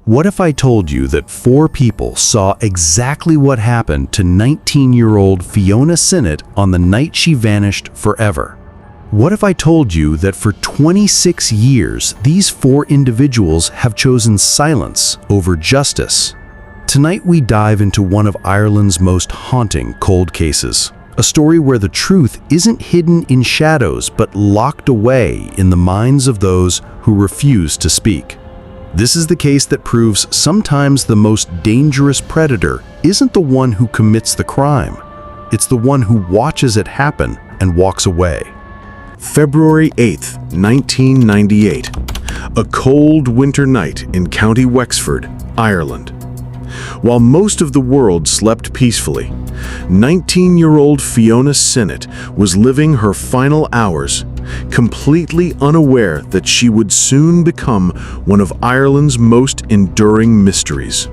What if I told you that 4 people saw exactly what happened to 19-year-old Fiona Sinnott on the night she vanished forever? What if I told you that for 26 years, these 4 individuals have chosen silence over justice? Tonight we dive into one of Ireland's most haunting cold cases, a story where the truth isn't hidden in shadows but locked away in the minds of those who refuse to speak. This is the case that proves sometimes the most dangerous predator isn't the one who commits the crime. It's the one who watches it happen and walks away. February 8th, 1998. A cold winter night in County Wexford, Ireland. While most of the world slept peacefully, 19-year-old Fiona Sinnott was living her final hours, completely unaware that she would soon become one of Ireland's most enduring mysteries.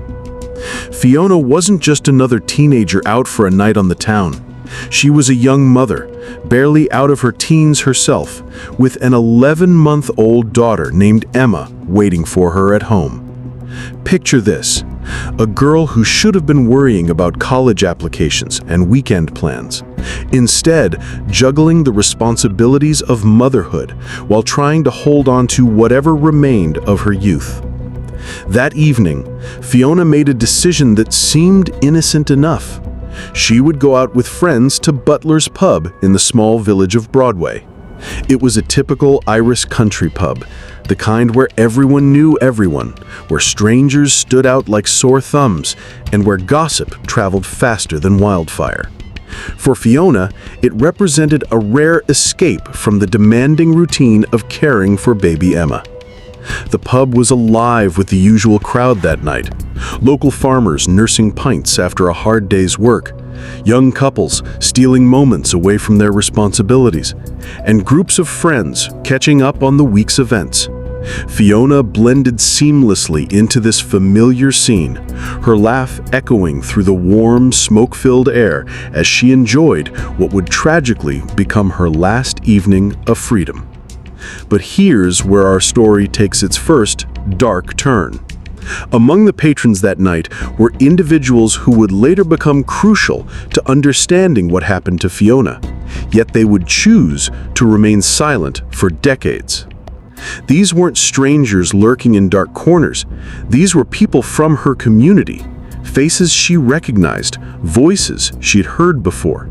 Fiona wasn't just another teenager out for a night on the town. She was a young mother, barely out of her teens herself, with an 11-month-old daughter named Emma waiting for her at home. Picture this: a girl who should have been worrying about college applications and weekend plans, instead juggling the responsibilities of motherhood while trying to hold on to whatever remained of her youth. That evening, Fiona made a decision that seemed innocent enough. She would go out with friends to Butler's pub in the small village of Broadway. It was a typical Irish country pub, the kind where everyone knew everyone, where strangers stood out like sore thumbs, and where gossip traveled faster than wildfire. For Fiona, it represented a rare escape from the demanding routine of caring for baby Emma. The pub was alive with the usual crowd that night: local farmers nursing pints after a hard day's work, young couples stealing moments away from their responsibilities, and groups of friends catching up on the week's events. Fiona blended seamlessly into this familiar scene, her laugh echoing through the warm, smoke-filled air as she enjoyed what would tragically become her last evening of freedom. But here's where our story takes its first dark turn. Among the patrons that night were individuals who would later become crucial to understanding what happened to Fiona, yet they would choose to remain silent for decades. These weren't strangers lurking in dark corners. These were people from her community, faces she recognized, voices she'd heard before.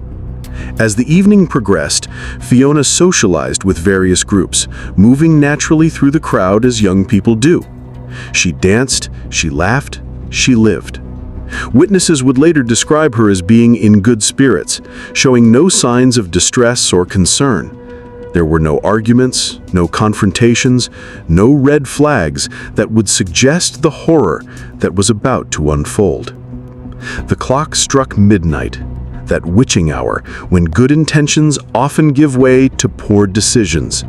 As the evening progressed, Fiona socialized with various groups, moving naturally through the crowd as young people do. She danced, she laughed, she lived. Witnesses would later describe her as being in good spirits, showing no signs of distress or concern. There were no arguments, no confrontations, no red flags that would suggest the horror that was about to unfold. The clock struck midnight, that witching hour when good intentions often give way to poor decisions.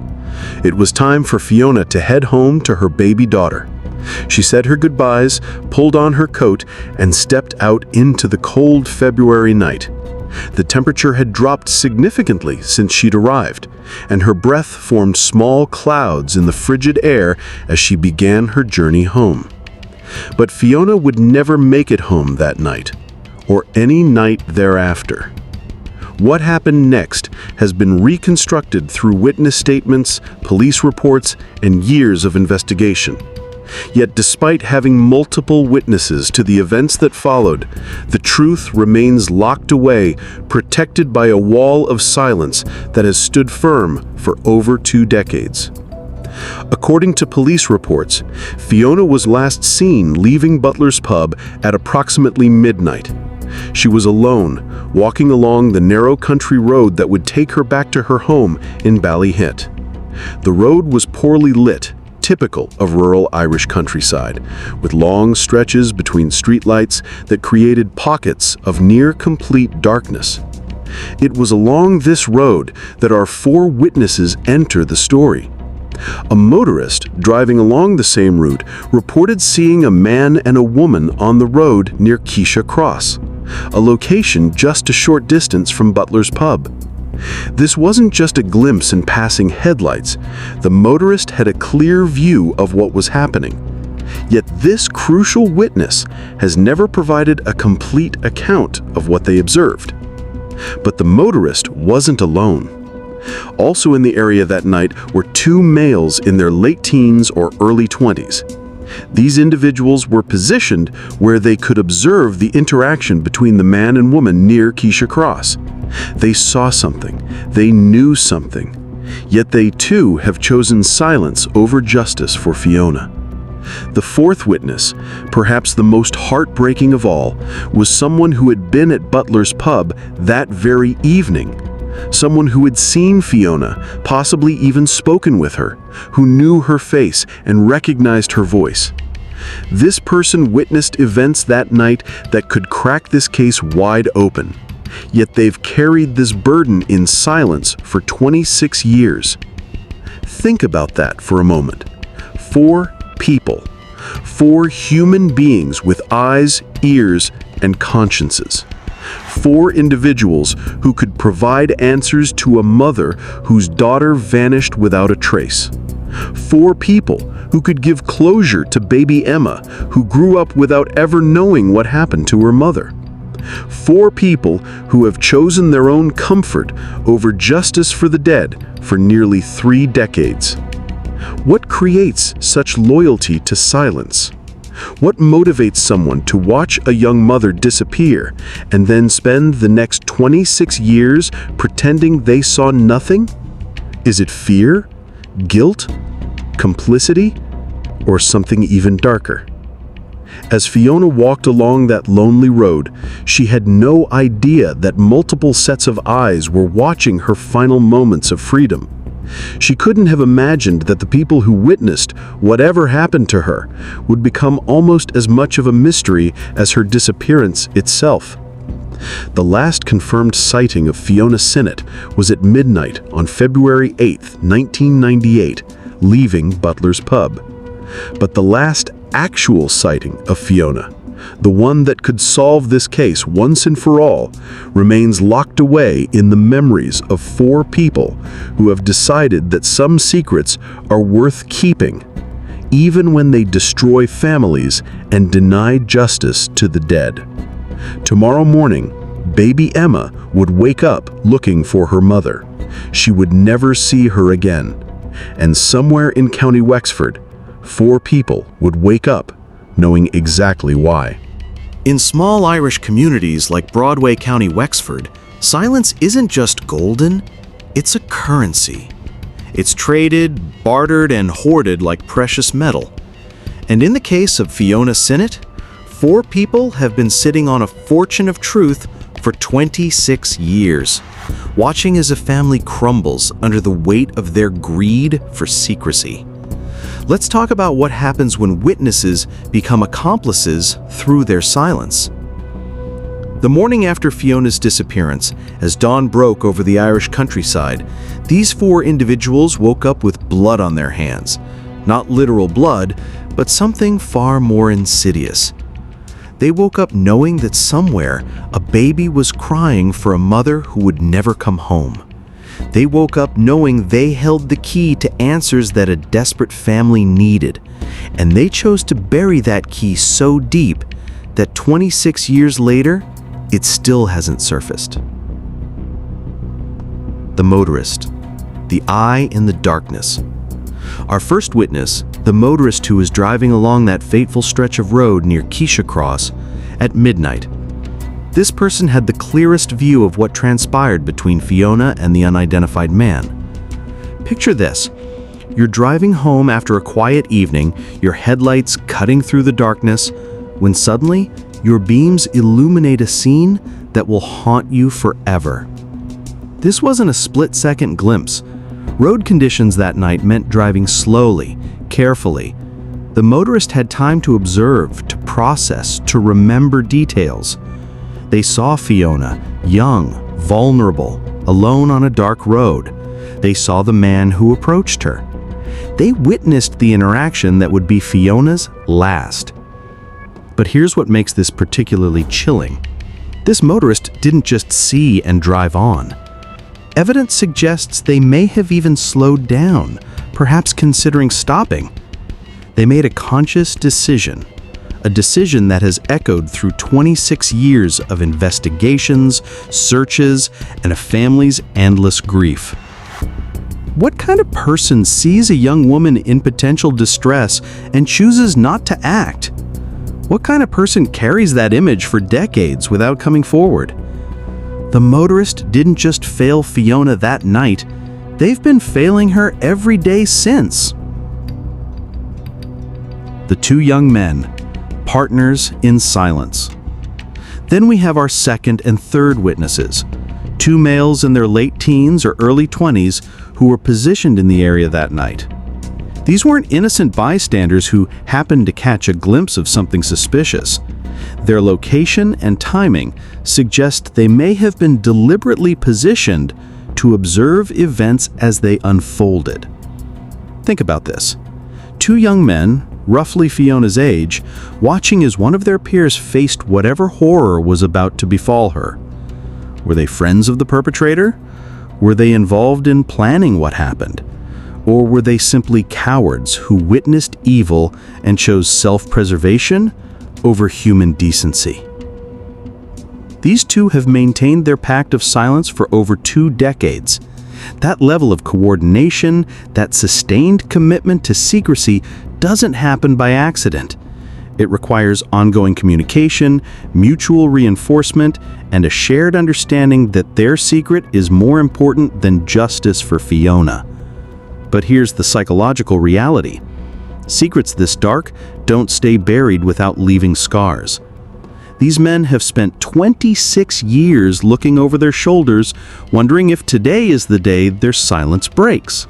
It was time for Fiona to head home to her baby daughter. She said her goodbyes, pulled on her coat, and stepped out into the cold February night. The temperature had dropped significantly since she'd arrived, and her breath formed small clouds in the frigid air as she began her journey home. But Fiona would never make it home that night, or any night thereafter. What happened next has been reconstructed through witness statements, police reports, and years of investigation. Yet despite having multiple witnesses to the events that followed, the truth remains locked away, protected by a wall of silence that has stood firm for over 2 decades. According to police reports, Fiona was last seen leaving Butler's pub at approximately midnight. She was alone, walking along the narrow country road that would take her back to her home in Ballyhit. The road was poorly lit, typical of rural Irish countryside, with long stretches between streetlights that created pockets of near-complete darkness. It was along this road that our 4 witnesses enter the story. A motorist driving along the same route reported seeing a man and a woman on the road near Keisha Cross, a location just a short distance from Butler's pub. This wasn't just a glimpse in passing headlights. The motorist had a clear view of what was happening. Yet this crucial witness has never provided a complete account of what they observed. But the motorist wasn't alone. Also in the area that night were two males in their late teens or early 20s. These individuals were positioned where they could observe the interaction between the man and woman near Keisha Cross. They saw something. They knew something. Yet they too have chosen silence over justice for Fiona. The fourth witness, perhaps the most heartbreaking of all, was someone who had been at Butler's pub that very evening. Someone who had seen Fiona, possibly even spoken with her, who knew her face and recognized her voice. This person witnessed events that night that could crack this case wide open. Yet they've carried this burden in silence for 26 years. Think about that for a moment. 4 people. 4 human beings with eyes, ears, and consciences. 4 individuals who could provide answers to a mother whose daughter vanished without a trace. 4 people who could give closure to baby Emma, who grew up without ever knowing what happened to her mother. 4 people who have chosen their own comfort over justice for the dead for nearly 3 decades. What creates such loyalty to silence? What motivates someone to watch a young mother disappear and then spend the next 26 years pretending they saw nothing? Is it fear, guilt, complicity, or something even darker? As Fiona walked along that lonely road, she had no idea that multiple sets of eyes were watching her final moments of freedom. She couldn't have imagined that the people who witnessed whatever happened to her would become almost as much of a mystery as her disappearance itself. The last confirmed sighting of Fiona Sinnott was at midnight on February 8, 1998, leaving Butler's pub. But the last actual sighting of Fiona, the one that could solve this case once and for all, remains locked away in the memories of 4 people who have decided that some secrets are worth keeping, even when they destroy families and deny justice to the dead. Tomorrow morning, baby Emma would wake up looking for her mother. She would never see her again. And somewhere in County Wexford, 4 people would wake up knowing exactly why. In small Irish communities like Broadway, County Wexford, silence isn't just golden, it's a currency. It's traded, bartered, and hoarded like precious metal. And in the case of Fiona Sinnott, 4 people have been sitting on a fortune of truth for 26 years, watching as a family crumbles under the weight of their greed for secrecy. Let's talk about what happens when witnesses become accomplices through their silence. The morning after Fiona's disappearance, as dawn broke over the Irish countryside, these 4 individuals woke up with blood on their hands. Not literal blood, but something far more insidious. They woke up knowing that somewhere a baby was crying for a mother who would never come home. They woke up knowing they held the key to answers that a desperate family needed, and they chose to bury that key so deep that 26 years later, it still hasn't surfaced. The motorist, the eye in the darkness. Our first witness, the motorist who was driving along that fateful stretch of road near Keisha Cross at midnight. This person had the clearest view of what transpired between Fiona and the unidentified man. Picture this. You're driving home after a quiet evening, your headlights cutting through the darkness, when suddenly your beams illuminate a scene that will haunt you forever. This wasn't a split-second glimpse. Road conditions that night meant driving slowly, carefully. The motorist had time to observe, to process, to remember details. They saw Fiona, young, vulnerable, alone on a dark road. They saw the man who approached her. They witnessed the interaction that would be Fiona's last. But here's what makes this particularly chilling. This motorist didn't just see and drive on. Evidence suggests they may have even slowed down, perhaps considering stopping. They made a conscious decision, a decision that has echoed through 26 years of investigations, searches, and a family's endless grief. What kind of person sees a young woman in potential distress and chooses not to act? What kind of person carries that image for decades without coming forward? The motorist didn't just fail Fiona that night, they've been failing her every day since. The two young men, partners in silence. Then we have our second and third witnesses, two males in their late teens or early 20s who were positioned in the area that night. These weren't innocent bystanders who happened to catch a glimpse of something suspicious. Their location and timing suggest they may have been deliberately positioned to observe events as they unfolded. Think about this. Two young men, roughly Fiona's age, watching as one of their peers faced whatever horror was about to befall her. Were they friends of the perpetrator? Were they involved in planning what happened? Or were they simply cowards who witnessed evil and chose self-preservation over human decency? These two have maintained their pact of silence for over 2 decades. That level of coordination, that sustained commitment to secrecy doesn't happen by accident. It requires ongoing communication, mutual reinforcement, and a shared understanding that their secret is more important than justice for Fiona. But here's the psychological reality. Secrets this dark don't stay buried without leaving scars. These men have spent 26 years looking over their shoulders, wondering if today is the day their silence breaks.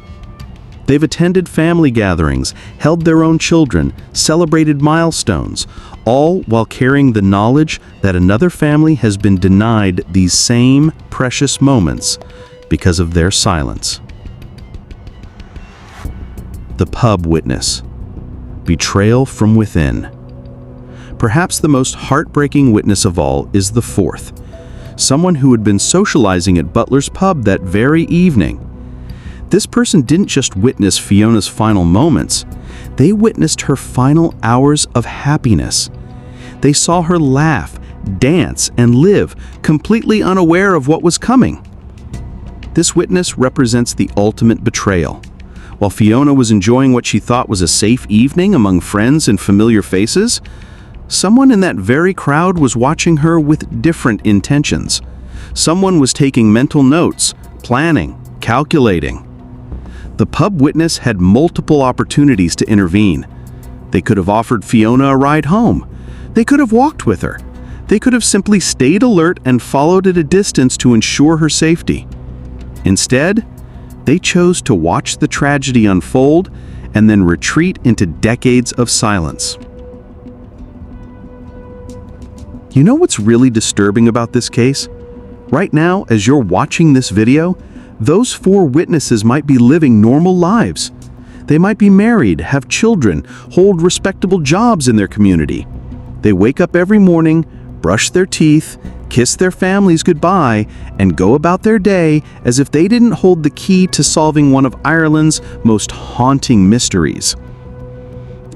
They've attended family gatherings, held their own children, celebrated milestones, all while carrying the knowledge that another family has been denied these same precious moments because of their silence. The pub witness. Betrayal from within. Perhaps the most heartbreaking witness of all is the fourth, someone who had been socializing at Butler's pub that very evening. This person didn't just witness Fiona's final moments, they witnessed her final hours of happiness. They saw her laugh, dance, and live, completely unaware of what was coming. This witness represents the ultimate betrayal. While Fiona was enjoying what she thought was a safe evening among friends and familiar faces, someone in that very crowd was watching her with different intentions. Someone was taking mental notes, planning, calculating. The pub witness had multiple opportunities to intervene. They could have offered Fiona a ride home. They could have walked with her. They could have simply stayed alert and followed at a distance to ensure her safety. Instead, they chose to watch the tragedy unfold and then retreat into decades of silence. You know what's really disturbing about this case? Right now, as you're watching this video, those 4 witnesses might be living normal lives. They might be married, have children, hold respectable jobs in their community. They wake up every morning, brush their teeth, kiss their families goodbye, and go about their day as if they didn't hold the key to solving one of Ireland's most haunting mysteries.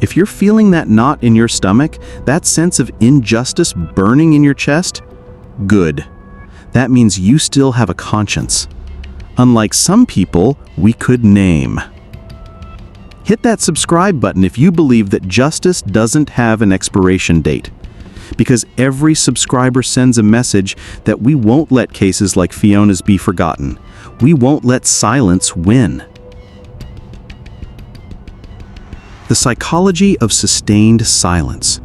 If you're feeling that knot in your stomach, that sense of injustice burning in your chest, good. That means you still have a conscience. Unlike some people we could name. Hit that subscribe button if you believe that justice doesn't have an expiration date. Because every subscriber sends a message that we won't let cases like Fiona's be forgotten. We won't let silence win. The psychology of sustained silence.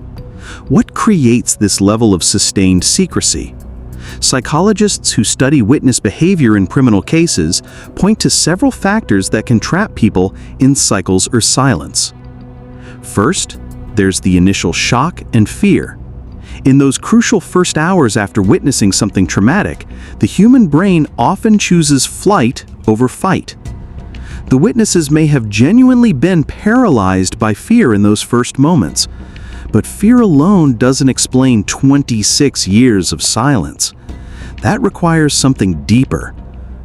What creates this level of sustained secrecy? Psychologists who study witness behavior in criminal cases point to several factors that can trap people in cycles or silence. First, there's the initial shock and fear. In those crucial first hours after witnessing something traumatic, the human brain often chooses flight over fight. The witnesses may have genuinely been paralyzed by fear in those first moments, but fear alone doesn't explain 26 years of silence. That requires something deeper: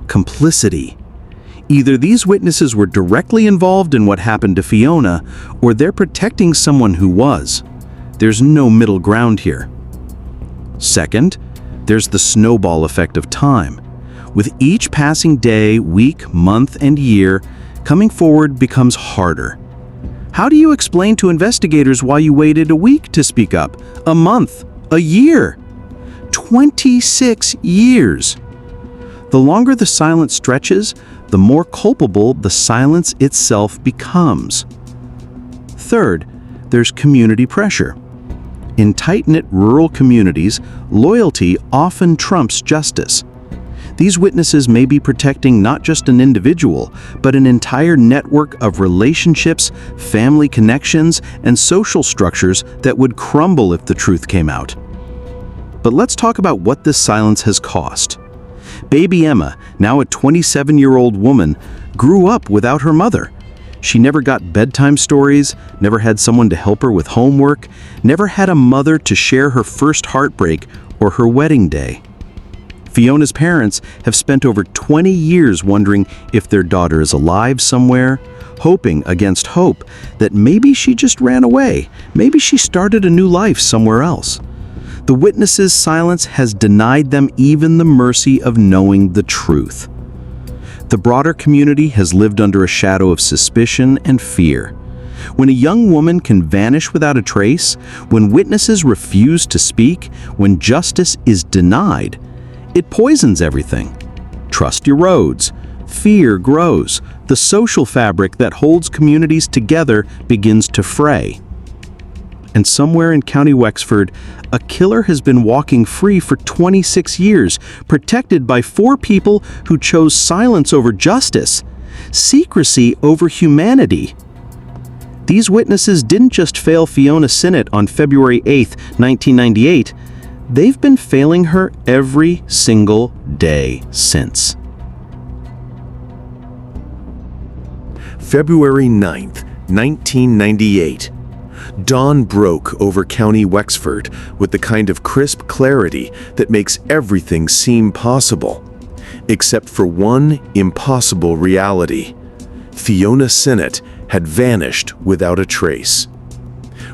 complicity. Either these witnesses were directly involved in what happened to Fiona, or they're protecting someone who was. There's no middle ground here. Second, there's the snowball effect of time. With each passing day, week, month, and year, coming forward becomes harder. How do you explain to investigators why you waited a week to speak up, a month, a year? 26 years. The longer the silence stretches, the more culpable the silence itself becomes. Third, there's community pressure. In tight-knit rural communities, loyalty often trumps justice. These witnesses may be protecting not just an individual, but an entire network of relationships, family connections, and social structures that would crumble if the truth came out. But let's talk about what this silence has cost. Baby Emma, now a 27-year-old woman, grew up without her mother. She never got bedtime stories, never had someone to help her with homework, never had a mother to share her first heartbreak or her wedding day. Fiona's parents have spent over 20 years wondering if their daughter is alive somewhere, hoping against hope that maybe she just ran away, maybe she started a new life somewhere else. The witnesses' silence has denied them even the mercy of knowing the truth. The broader community has lived under a shadow of suspicion and fear. When a young woman can vanish without a trace, when witnesses refuse to speak, when justice is denied, it poisons everything. Trust erodes. Fear grows. The social fabric that holds communities together begins to fray. And somewhere in County Wexford, a killer has been walking free for 26 years, protected by 4 people who chose silence over justice, secrecy over humanity. These witnesses didn't just fail Fiona Sinnott on February 8, 1998. They've been failing her every single day since. February 9th, 1998. Dawn broke over County Wexford with the kind of crisp clarity that makes everything seem possible. Except for one impossible reality. Fiona Sinnott had vanished without a trace.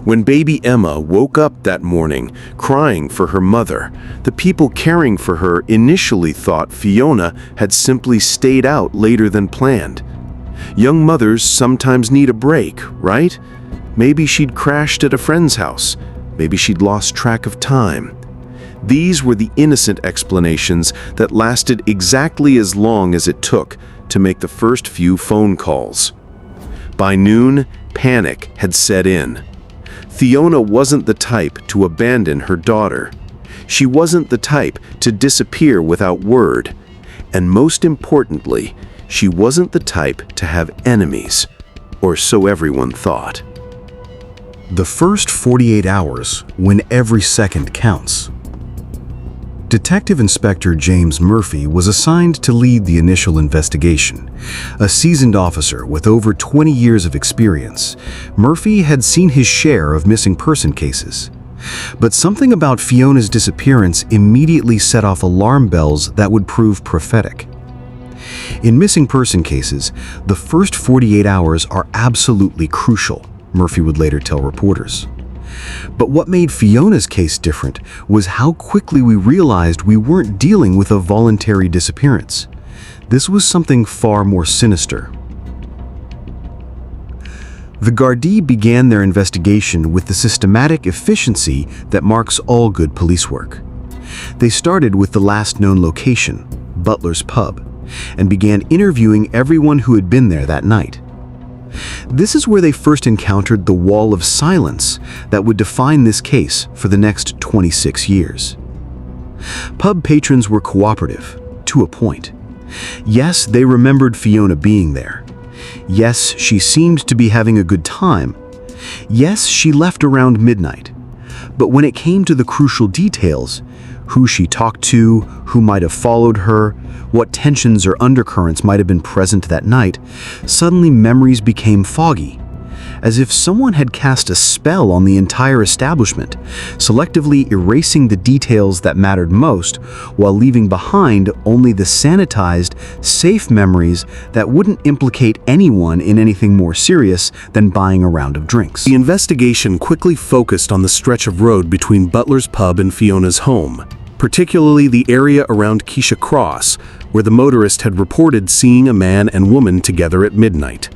When baby Emma woke up that morning, crying for her mother, the people caring for her initially thought Fiona had simply stayed out later than planned. Young mothers sometimes need a break, right? Maybe she'd crashed at a friend's house. Maybe she'd lost track of time. These were the innocent explanations that lasted exactly as long as it took to make the first few phone calls. By noon, panic had set in. Fiona wasn't the type to abandon her daughter. She wasn't the type to disappear without word. And most importantly, she wasn't the type to have enemies, or so everyone thought. The first 48 hours, when every second counts. Detective Inspector James Murphy was assigned to lead the initial investigation. A seasoned officer with over 20 years of experience, Murphy had seen his share of missing person cases. But something about Fiona's disappearance immediately set off alarm bells that would prove prophetic. In missing person cases, the first 48 hours are absolutely crucial, Murphy would later tell reporters. But what made Fiona's case different was how quickly we realized we weren't dealing with a voluntary disappearance. This was something far more sinister. The Gardaí began their investigation with the systematic efficiency that marks all good police work. They started with the last known location, Butler's Pub, and began interviewing everyone who had been there that night. This is where they first encountered the wall of silence that would define this case for the next 26 years. Pub patrons were cooperative, to a point. Yes, they remembered Fiona being there. Yes, she seemed to be having a good time. Yes, she left around midnight. But when it came to the crucial details, who she talked to, who might have followed her, what tensions or undercurrents might have been present that night, suddenly memories became foggy, as if someone had cast a spell on the entire establishment, selectively erasing the details that mattered most while leaving behind only the sanitized safe memories that wouldn't implicate anyone in anything more serious than buying a round of drinks. The investigation quickly focused on the stretch of road between Butler's pub and Fiona's home, particularly the area around Keisha Cross, where the motorist had reported seeing a man and woman together at midnight.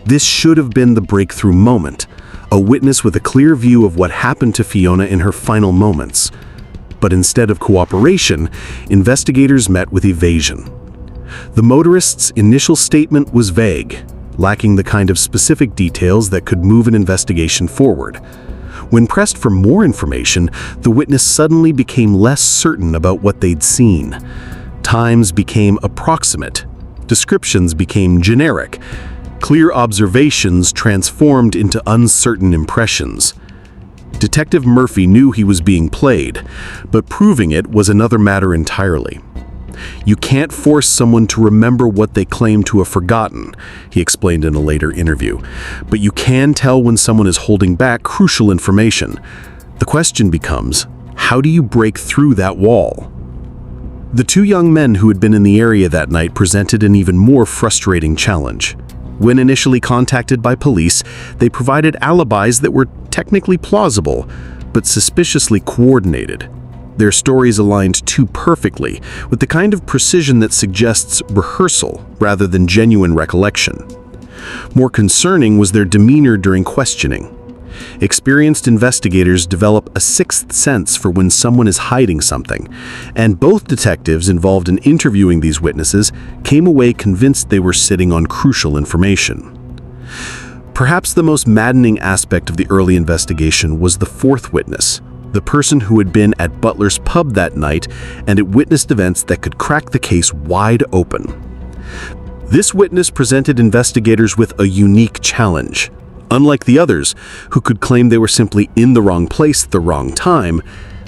This should have been the breakthrough moment, a witness with a clear view of what happened to Fiona in her final moments. But instead of cooperation, investigators met with evasion. The motorist's initial statement was vague, lacking the kind of specific details that could move an investigation forward. When pressed for more information, the witness suddenly became less certain about what they'd seen. Times became approximate. Descriptions became generic. Clear observations transformed into uncertain impressions. Detective Murphy knew he was being played, but proving it was another matter entirely. "You can't force someone to remember what they claim to have forgotten," he explained in a later interview, "but you can tell when someone is holding back crucial information. The question becomes, how do you break through that wall?" The two young men who had been in the area that night presented an even more frustrating challenge. When initially contacted by police, they provided alibis that were technically plausible, but suspiciously coordinated. Their stories aligned too perfectly, with the kind of precision that suggests rehearsal rather than genuine recollection. More concerning was their demeanor during questioning. Experienced investigators develop a sixth sense for when someone is hiding something, and both detectives involved in interviewing these witnesses came away convinced they were sitting on crucial information. Perhaps the most maddening aspect of the early investigation was the fourth witness, the person who had been at Butler's pub that night and had witnessed events that could crack the case wide open. This witness presented investigators with a unique challenge. Unlike the others, who could claim they were simply in the wrong place at the wrong time,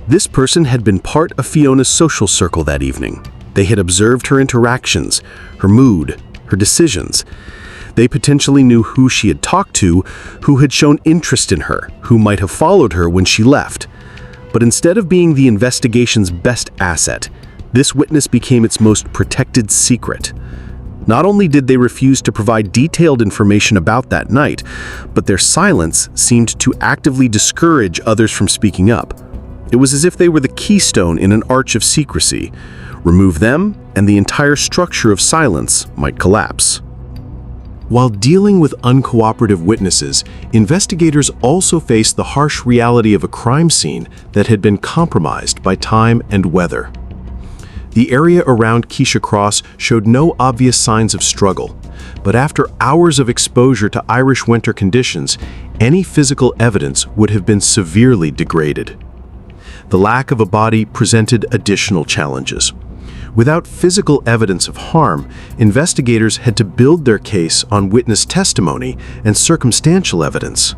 this person had been part of Fiona's social circle that evening. They had observed her interactions, her mood, her decisions. They potentially knew who she had talked to, who had shown interest in her, who might have followed her when she left. But instead of being the investigation's best asset, this witness became its most protected secret. Not only did they refuse to provide detailed information about that night, but their silence seemed to actively discourage others from speaking up. It was as if they were the keystone in an arch of secrecy. Remove them, and the entire structure of silence might collapse. While dealing with uncooperative witnesses, investigators also faced the harsh reality of a crime scene that had been compromised by time and weather. The area around Keisha Cross showed no obvious signs of struggle, but after hours of exposure to Irish winter conditions, any physical evidence would have been severely degraded. The lack of a body presented additional challenges. Without physical evidence of harm, investigators had to build their case on witness testimony and circumstantial evidence.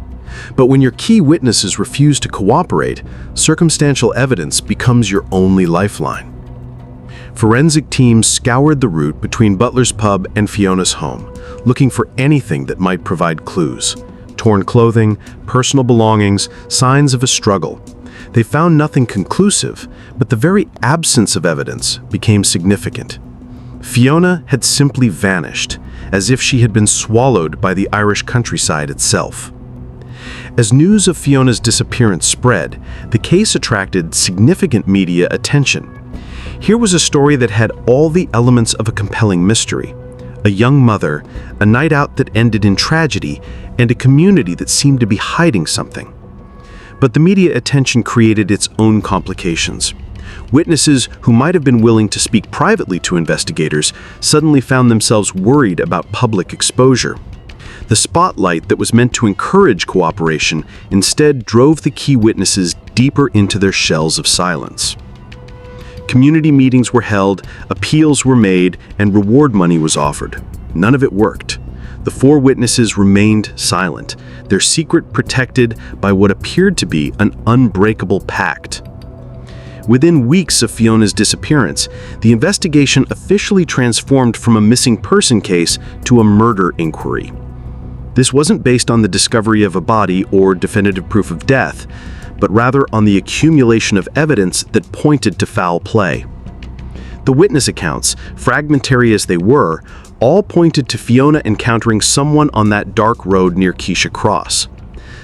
But when your key witnesses refuse to cooperate, circumstantial evidence becomes your only lifeline. Forensic teams scoured the route between Butler's pub and Fiona's home, looking for anything that might provide clues. Torn clothing, personal belongings, signs of a struggle. They found nothing conclusive, but the very absence of evidence became significant. Fiona had simply vanished, as if she had been swallowed by the Irish countryside itself. As news of Fiona's disappearance spread, the case attracted significant media attention. Here was a story that had all the elements of a compelling mystery. A young mother, a night out that ended in tragedy, and a community that seemed to be hiding something. But the media attention created its own complications. Witnesses who might have been willing to speak privately to investigators suddenly found themselves worried about public exposure. The spotlight that was meant to encourage cooperation instead drove the key witnesses deeper into their shells of silence. Community meetings were held, appeals were made, and reward money was offered. None of it worked. The four witnesses remained silent, their secret protected by what appeared to be an unbreakable pact. Within weeks of Fiona's disappearance, the investigation officially transformed from a missing person case to a murder inquiry. This wasn't based on the discovery of a body or definitive proof of death, but rather on the accumulation of evidence that pointed to foul play. The witness accounts, fragmentary as they were, all pointed to Fiona encountering someone on that dark road near Keisha Cross.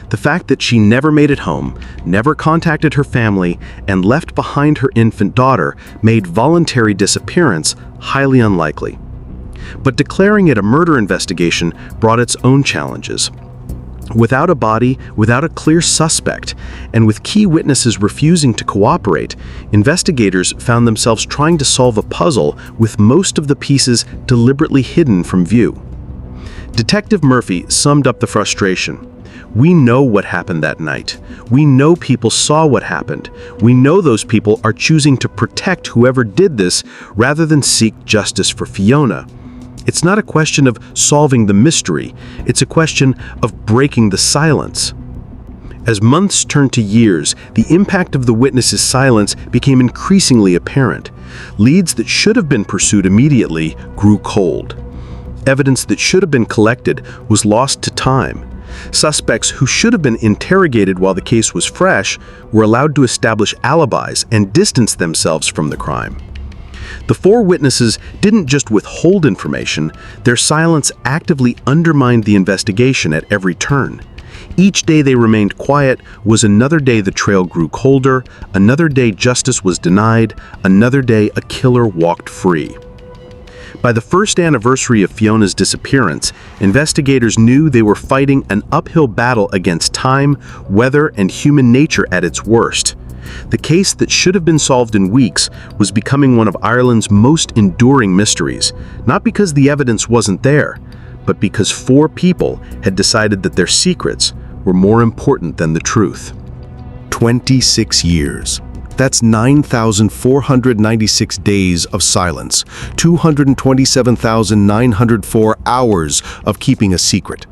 The fact that she never made it home, never contacted her family, and left behind her infant daughter made voluntary disappearance highly unlikely. But declaring it a murder investigation brought its own challenges. Without a body, without a clear suspect, and with key witnesses refusing to cooperate, investigators found themselves trying to solve a puzzle with most of the pieces deliberately hidden from view. Detective Murphy summed up the frustration. We know what happened that night. We know people saw what happened. We know those people are choosing to protect whoever did this rather than seek justice for Fiona. It's not a question of solving the mystery, it's a question of breaking the silence. As months turned to years, the impact of the witnesses' silence became increasingly apparent. Leads that should have been pursued immediately grew cold. Evidence that should have been collected was lost to time. Suspects who should have been interrogated while the case was fresh were allowed to establish alibis and distance themselves from the crime. The four witnesses didn't just withhold information, their silence actively undermined the investigation at every turn. Each day they remained quiet was another day the trail grew colder, another day justice was denied, another day a killer walked free. By the first anniversary of Fiona's disappearance, investigators knew they were fighting an uphill battle against time, weather, and human nature at its worst. The case that should have been solved in weeks was becoming one of Ireland's most enduring mysteries, not because the evidence wasn't there, but because four people had decided that their secrets were more important than the truth. 26 years. That's 9,496 days of silence, 227,904 hours of keeping a secret,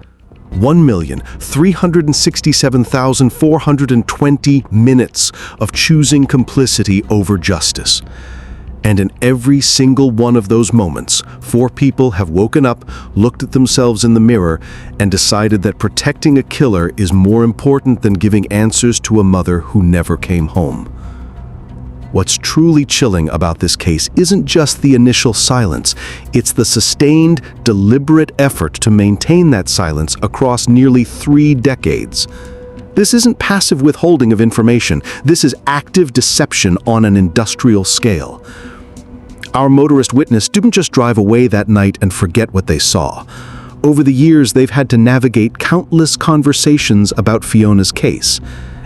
1,367,420 minutes of choosing complicity over justice. And in every single one of those moments, four people have woken up, looked at themselves in the mirror, and decided that protecting a killer is more important than giving answers to a mother who never came home. What's truly chilling about this case isn't just the initial silence, it's the sustained, deliberate effort to maintain that silence across nearly 3 decades. This isn't passive withholding of information, this is active deception on an industrial scale. Our motorist witness didn't just drive away that night and forget what they saw. Over the years, they've had to navigate countless conversations about Fiona's case.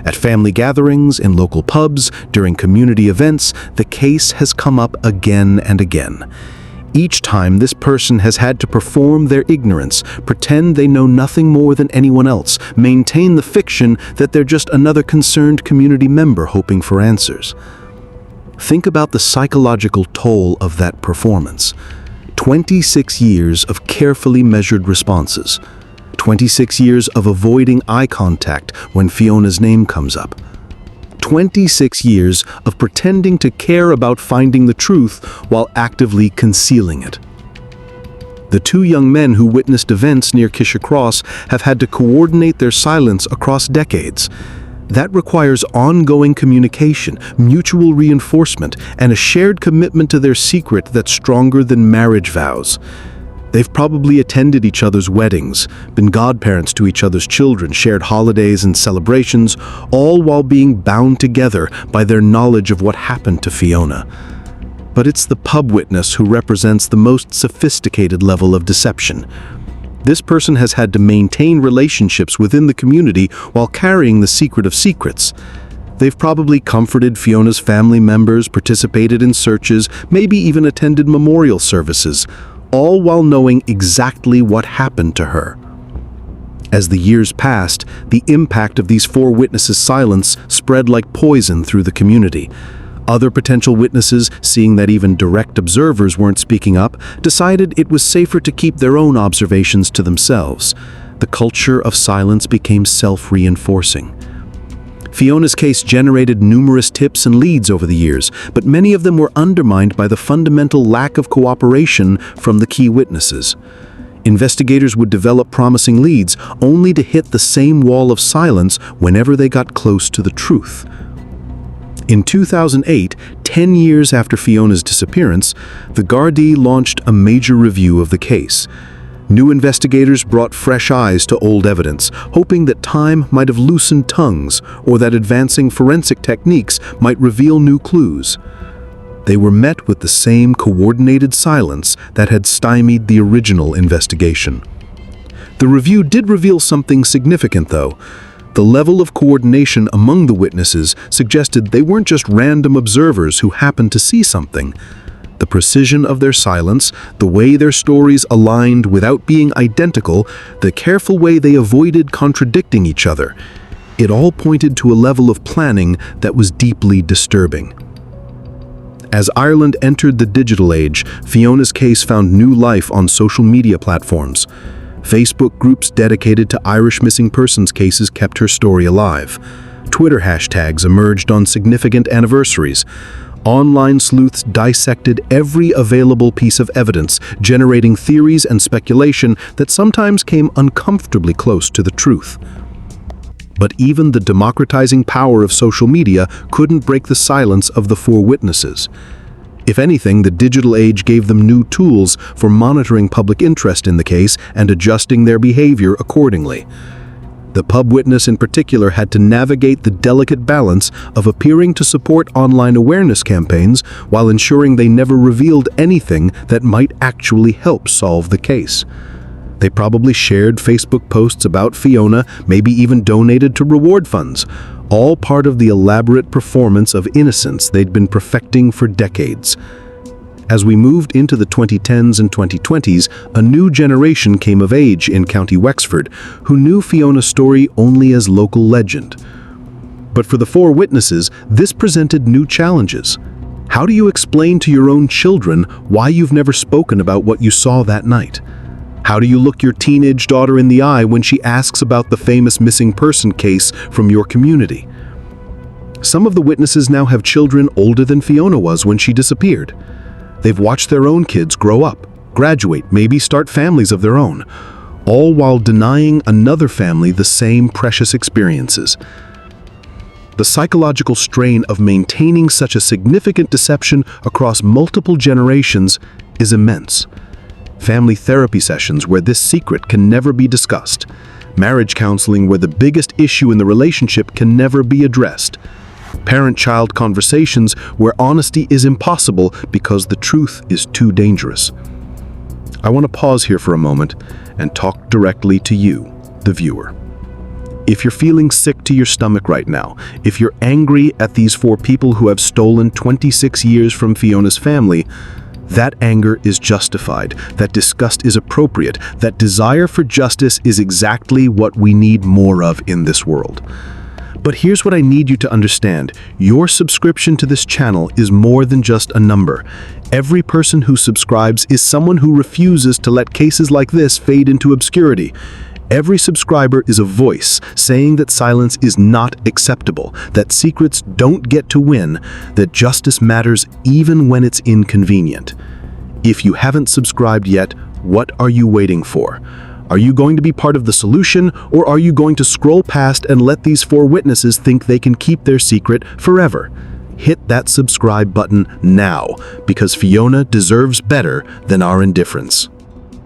At family gatherings, in local pubs, during community events, the case has come up again and again. Each time, this person has had to perform their ignorance, pretend they know nothing more than anyone else, maintain the fiction that they're just another concerned community member hoping for answers. Think about the psychological toll of that performance. 26 years of carefully measured responses. 26 years of avoiding eye contact when Fiona's name comes up. 26 years of pretending to care about finding the truth while actively concealing it. The two young men who witnessed events near Keisha Cross have had to coordinate their silence across decades. That requires ongoing communication, mutual reinforcement, and a shared commitment to their secret that's stronger than marriage vows. They've probably attended each other's weddings, been godparents to each other's children, shared holidays and celebrations, all while being bound together by their knowledge of what happened to Fiona. But it's the pub witness who represents the most sophisticated level of deception. This person has had to maintain relationships within the community while carrying the secret of secrets. They've probably comforted Fiona's family members, participated in searches, maybe even attended memorial services, all while knowing exactly what happened to her. As the years passed, the impact of these four witnesses' silence spread like poison through the community. Other potential witnesses, seeing that even direct observers weren't speaking up, decided it was safer to keep their own observations to themselves. The culture of silence became self-reinforcing. Fiona's case generated numerous tips and leads over the years, but many of them were undermined by the fundamental lack of cooperation from the key witnesses. Investigators would develop promising leads only to hit the same wall of silence whenever they got close to the truth. In 2008, 10 years after Fiona's disappearance, the Gardaí launched a major review of the case. New investigators brought fresh eyes to old evidence, hoping that time might have loosened tongues or that advancing forensic techniques might reveal new clues. They were met with the same coordinated silence that had stymied the original investigation. The review did reveal something significant, though. The level of coordination among the witnesses suggested they weren't just random observers who happened to see something. The precision of their silence, the way their stories aligned without being identical, the careful way they avoided contradicting each other, it all pointed to a level of planning that was deeply disturbing. As Ireland entered the digital age, Fiona's case found new life on social media platforms. Facebook groups dedicated to Irish missing persons cases kept her story alive. Twitter hashtags emerged on significant anniversaries. Online sleuths dissected every available piece of evidence, generating theories and speculation that sometimes came uncomfortably close to the truth. But even the democratizing power of social media couldn't break the silence of the four witnesses. If anything, the digital age gave them new tools for monitoring public interest in the case and adjusting their behavior accordingly. The pub witness in particular had to navigate the delicate balance of appearing to support online awareness campaigns while ensuring they never revealed anything that might actually help solve the case. They probably shared Facebook posts about Fiona, maybe even donated to reward funds, all part of the elaborate performance of innocence they'd been perfecting for decades. As we moved into the 2010s and 2020s, a new generation came of age in County Wexford who knew Fiona's story only as local legend. But for the four witnesses, this presented new challenges. How do you explain to your own children why you've never spoken about what you saw that night? How do you look your teenage daughter in the eye when she asks about the famous missing person case from your community? Some of the witnesses now have children older than Fiona was when she disappeared. They've watched their own kids grow up, graduate, maybe start families of their own, all while denying another family the same precious experiences. The psychological strain of maintaining such a significant deception across multiple generations is immense. Family therapy sessions where this secret can never be discussed. Marriage counseling where the biggest issue in the relationship can never be addressed. Parent-child conversations where honesty is impossible because the truth is too dangerous. I want to pause here for a moment and talk directly to you, the viewer. If you're feeling sick to your stomach right now, if you're angry at these four people who have stolen 26 years from Fiona's family, that anger is justified, that disgust is appropriate, that desire for justice is exactly what we need more of in this world. But here's what I need you to understand. Your subscription to this channel is more than just a number. Every person who subscribes is someone who refuses to let cases like this fade into obscurity. Every subscriber is a voice saying that silence is not acceptable, that secrets don't get to win, that justice matters even when it's inconvenient. If you haven't subscribed yet, what are you waiting for? Are you going to be part of the solution, or are you going to scroll past and let these four witnesses think they can keep their secret forever? Hit that subscribe button now, because Fiona deserves better than our indifference.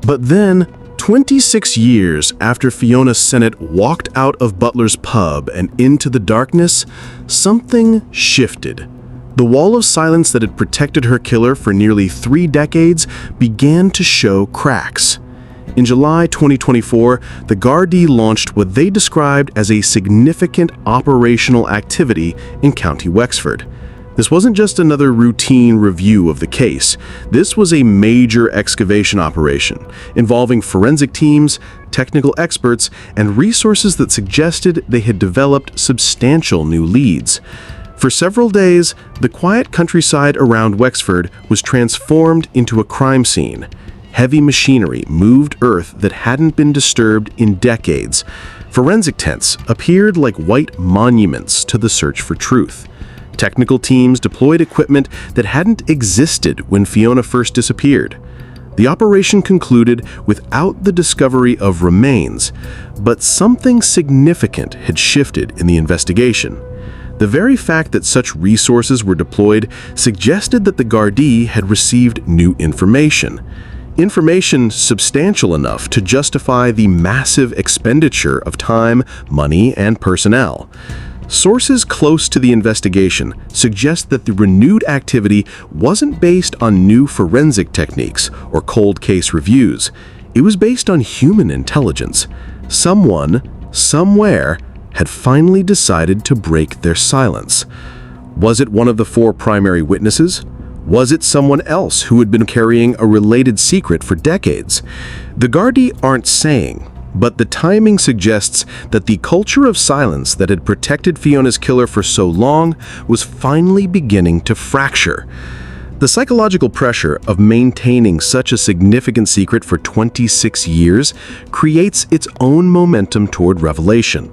But then, 26 years after Fiona Sinnott walked out of Butler's pub and into the darkness, something shifted. The wall of silence that had protected her killer for nearly 3 decades began to show cracks. In July 2024, the Gardaí launched what they described as a significant operational activity in County Wexford. This wasn't just another routine review of the case. This was a major excavation operation involving forensic teams, technical experts, and resources that suggested they had developed substantial new leads. For several days, the quiet countryside around Wexford was transformed into a crime scene. Heavy machinery moved earth that hadn't been disturbed in decades. Forensic tents appeared like white monuments to the search for truth. Technical teams deployed equipment that hadn't existed when Fiona first disappeared. The operation concluded without the discovery of remains, but something significant had shifted in the investigation. The very fact that such resources were deployed suggested that the Gardaí had received new information. Information substantial enough to justify the massive expenditure of time, money, and personnel. Sources close to the investigation suggest that the renewed activity wasn't based on new forensic techniques or cold case reviews. It was based on human intelligence. Someone, somewhere, had finally decided to break their silence. Was it one of the 4 primary witnesses? Was it someone else who had been carrying a related secret for decades? The Gardaí aren't saying, but the timing suggests that the culture of silence that had protected Fiona's killer for so long was finally beginning to fracture. The psychological pressure of maintaining such a significant secret for 26 years creates its own momentum toward revelation.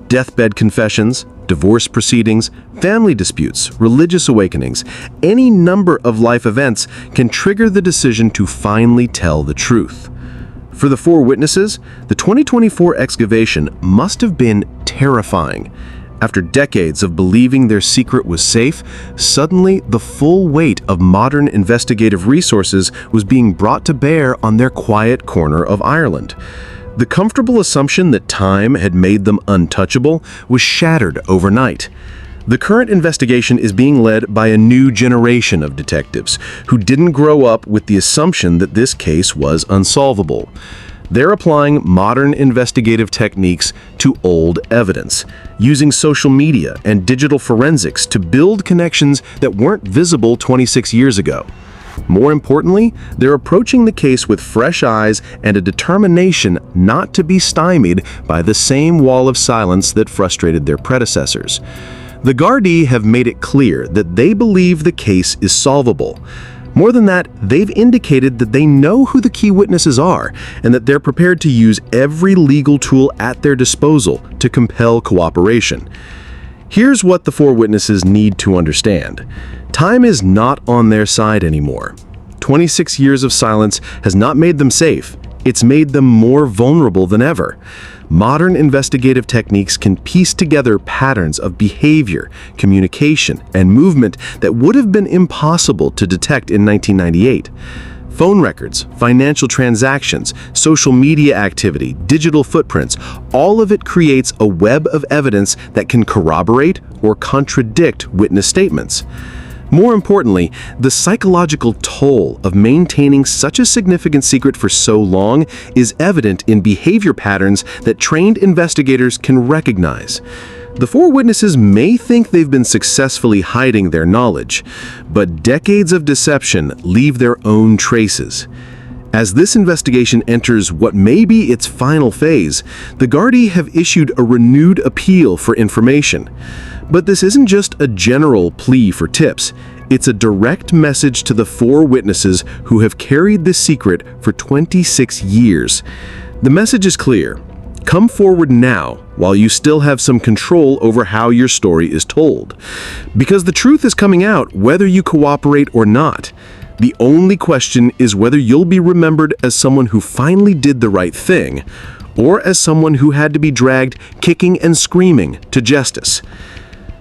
Deathbed confessions, divorce proceedings, family disputes, religious awakenings, any number of life events can trigger the decision to finally tell the truth. For the 4 witnesses, the 2024 excavation must have been terrifying. After decades of believing their secret was safe, suddenly the full weight of modern investigative resources was being brought to bear on their quiet corner of Ireland. The comfortable assumption that time had made them untouchable was shattered overnight. The current investigation is being led by a new generation of detectives who didn't grow up with the assumption that this case was unsolvable. They're applying modern investigative techniques to old evidence, using social media and digital forensics to build connections that weren't visible 26 years ago. More importantly, they're approaching the case with fresh eyes and a determination not to be stymied by the same wall of silence that frustrated their predecessors. The Gardaí have made it clear that they believe the case is solvable. More than that, they've indicated that they know who the key witnesses are and that they're prepared to use every legal tool at their disposal to compel cooperation. Here's what the 4 witnesses need to understand. Time is not on their side anymore. 26 years of silence has not made them safe. It's made them more vulnerable than ever. Modern investigative techniques can piece together patterns of behavior, communication, and movement that would have been impossible to detect in 1998. Phone records, financial transactions, social media activity, digital footprints, all of it creates a web of evidence that can corroborate or contradict witness statements. More importantly, the psychological toll of maintaining such a significant secret for so long is evident in behavior patterns that trained investigators can recognize. The 4 witnesses may think they've been successfully hiding their knowledge, but decades of deception leave their own traces. As this investigation enters what may be its final phase, the Gardaí have issued a renewed appeal for information. But this isn't just a general plea for tips. It's a direct message to the 4 witnesses who have carried this secret for 26 years. The message is clear. Come forward now while you still have some control over how your story is told. Because the truth is coming out whether you cooperate or not. The only question is whether you'll be remembered as someone who finally did the right thing, or as someone who had to be dragged kicking and screaming to justice.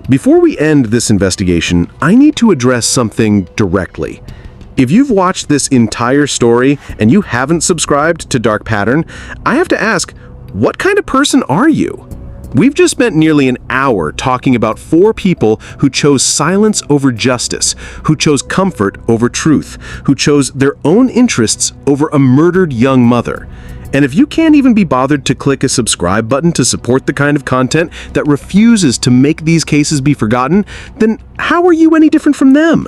Before we end this investigation, I need to address something directly. If you've watched this entire story and you haven't subscribed to Dark Pattern, I have to ask, what kind of person are you? We've just spent nearly an hour talking about 4 people who chose silence over justice, who chose comfort over truth, who chose their own interests over a murdered young mother. And if you can't even be bothered to click a subscribe button to support the kind of content that refuses to make these cases be forgotten, then how are you any different from them?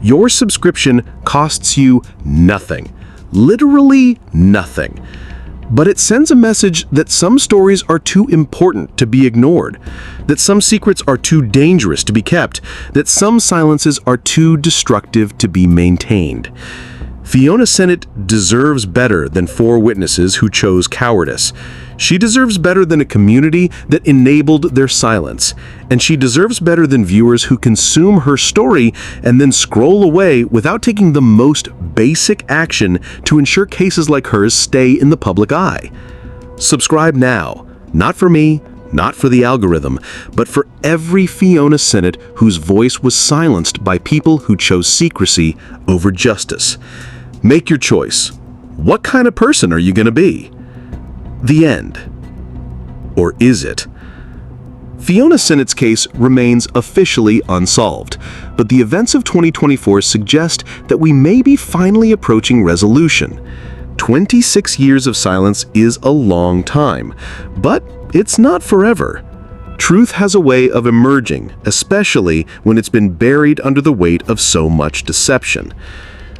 Your subscription costs you nothing. Literally nothing. But it sends a message that some stories are too important to be ignored, that some secrets are too dangerous to be kept, that some silences are too destructive to be maintained. Fiona Sinnott deserves better than 4 witnesses who chose cowardice. She deserves better than a community that enabled their silence. And she deserves better than viewers who consume her story and then scroll away without taking the most basic action to ensure cases like hers stay in the public eye. Subscribe now. Not for me, not for the algorithm, but for every Fiona Sinnott whose voice was silenced by people who chose secrecy over justice. Make your choice. What kind of person are you going to be? The end. Or is it? Fiona Sinnott's case remains officially unsolved, but the events of 2024 suggest that we may be finally approaching resolution. 26 years of silence is a long time, but it's not forever. Truth has a way of emerging, especially when it's been buried under the weight of so much deception.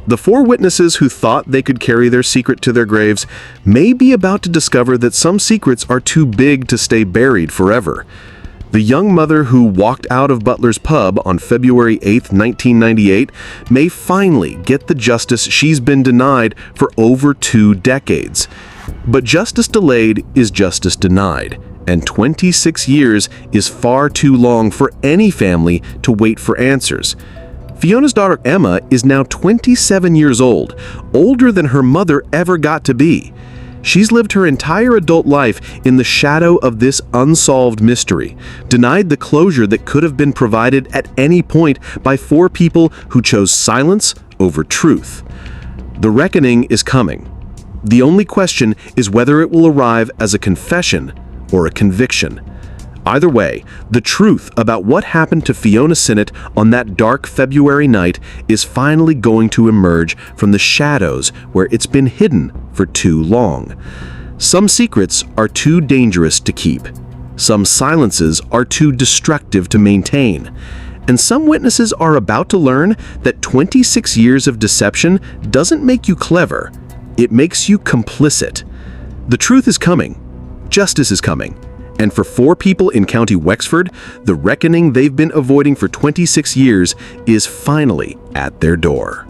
The 4 witnesses who thought they could carry their secret to their graves may be about to discover that some secrets are too big to stay buried forever. The young mother who walked out of Butler's pub on February 8, 1998, may finally get the justice she's been denied for over 2 decades. But justice delayed is justice denied, and 26 years is far too long for any family to wait for answers. Fiona's daughter Emma is now 27 years old, older than her mother ever got to be. She's lived her entire adult life in the shadow of this unsolved mystery, denied the closure that could have been provided at any point by 4 people who chose silence over truth. The reckoning is coming. The only question is whether it will arrive as a confession or a conviction. Either way, the truth about what happened to Fiona Sinnott on that dark February night is finally going to emerge from the shadows where it's been hidden for too long. Some secrets are too dangerous to keep. Some silences are too destructive to maintain. And some witnesses are about to learn that 26 years of deception doesn't make you clever. It makes you complicit. The truth is coming. Justice is coming. And for 4 people in County Wexford, the reckoning they've been avoiding for 26 years is finally at their door.